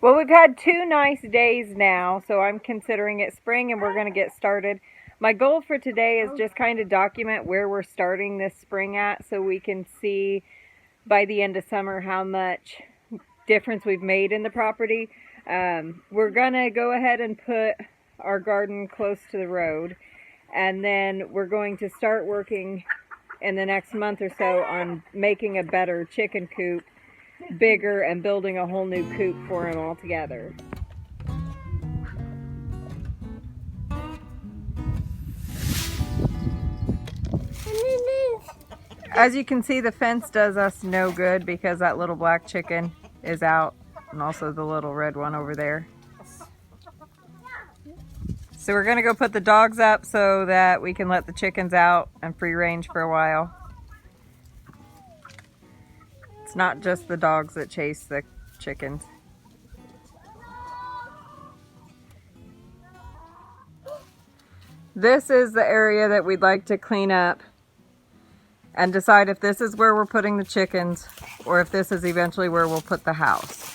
Well, we've had 2 nice days now, so I'm considering it spring and we're going to get started. My goal for today is just kind of document where we're starting this spring at so we can see by the end of summer how much difference we've made in the property. We're going to go ahead and put our garden close to the road, and then we're going to start working in the next month or so on making a better chicken coop, bigger, and building a whole new coop for them all together. As you can see, the fence does us no good because that little black chicken is out, and also the little red one over there. So we're gonna go put the dogs up so that we can let the chickens out and free range for a while. It's not just the dogs that chase the chickens. This is the area that we'd like to clean up and decide if this is where we're putting the chickens or if this is eventually where we'll put the house.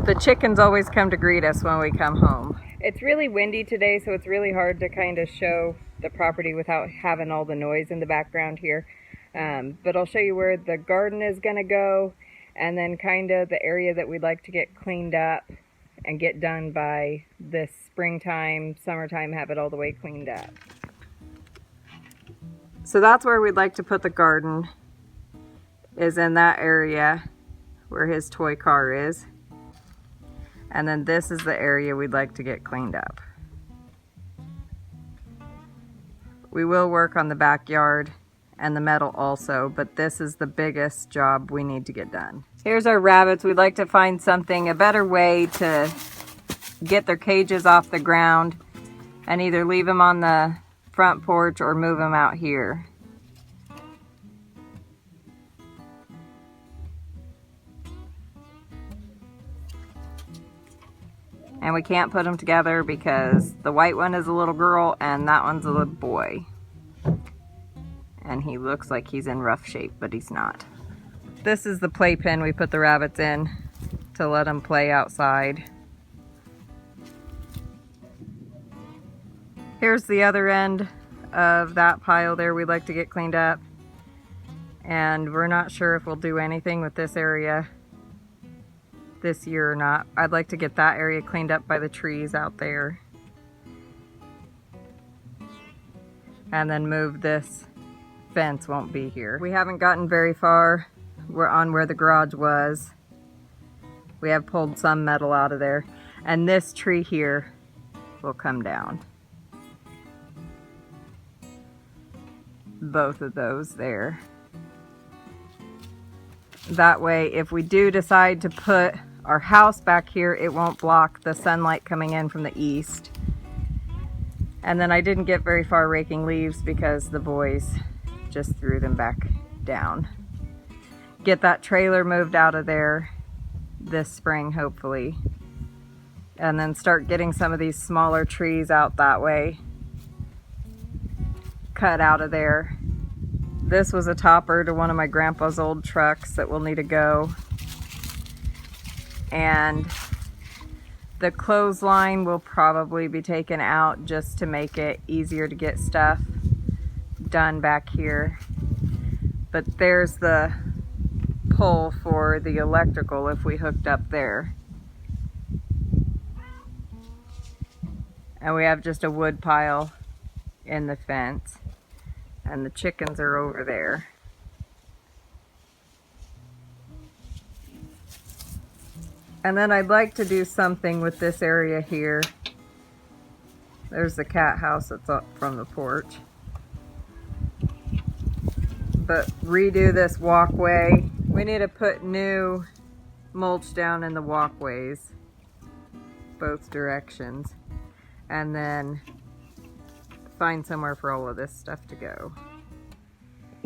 The chickens always come to greet us when we come home. It's really windy today, so it's really hard to kind of show the property without having all the noise in the background here. But I'll show you where the garden is going to go, and then kind of the area that we'd like to get cleaned up and get done by this springtime, summertime, have it all the way cleaned up. So that's where we'd like to put the garden, is in that area where his toy car is. And then this is the area we'd like to get cleaned up. We will work on the backyard and the metal also, but this is the biggest job we need to get done. Here's our rabbits. We'd like to find something, a better way to get their cages off the ground and either leave them on the front porch or move them out here. And we can't put them together because the white one is a little girl and that one's a little boy. And he looks like he's in rough shape, but he's not. This is the playpen we put the rabbits in to let them play outside. Here's the other end of that pile there we'd like to get cleaned up. And we're not sure if we'll do anything with this area this year or not. I'd like to get that area cleaned up by the trees out there. And then move this fence, won't be here. We haven't gotten very far. We're on where the garage was. We have pulled some metal out of there. And this tree here will come down. Both of those there. That way, if we do decide to put our house back here, it won't block the sunlight coming in from the east. And then I didn't get very far raking leaves because the boys just threw them back down. Get that trailer moved out of there this spring, hopefully. And then start getting some of these smaller trees out that way. Cut out of there. This was a topper to one of my grandpa's old trucks that will need to go. And the clothesline will probably be taken out just to make it easier to get stuff done back here. But there's the pull for the electrical if we hooked up there. And we have just a wood pile in the fence. And the chickens are over there. And then I'd like to do something with this area here. There's the cat house that's up from the porch. But redo this walkway. We need to put new mulch down in the walkways, both directions. And then find somewhere for all of this stuff to go.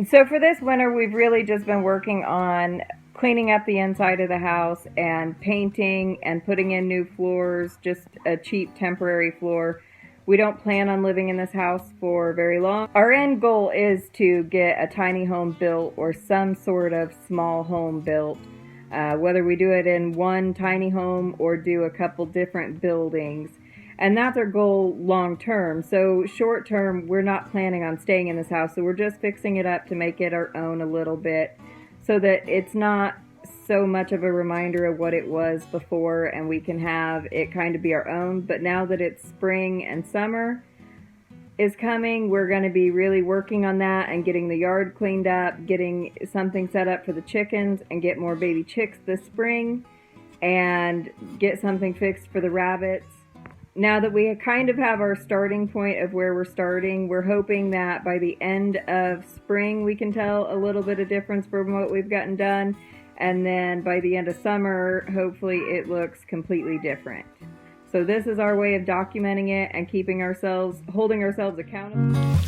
So for this winter, we've really just been working on cleaning up the inside of the house and painting and putting in new floors, just a cheap temporary floor. We don't plan on living in this house for very long. Our end goal is to get a tiny home built or some sort of small home built, whether we do it in one tiny home or do a couple different buildings. And that's our goal long term. So short term, we're not planning on staying in this house. So we're just fixing it up to make it our own a little bit so that it's not so much of a reminder of what it was before and we can have it kind of be our own. But now that it's spring and summer is coming, we're going to be really working on that and getting the yard cleaned up, getting something set up for the chickens and get more baby chicks this spring and get something fixed for the rabbits. Now that we kind of have our starting point of where we're starting, we're hoping that by the end of spring we can tell a little bit of difference from what we've gotten done. And then by the end of summer, hopefully it looks completely different. So this is our way of documenting it and keeping ourselves, holding ourselves accountable.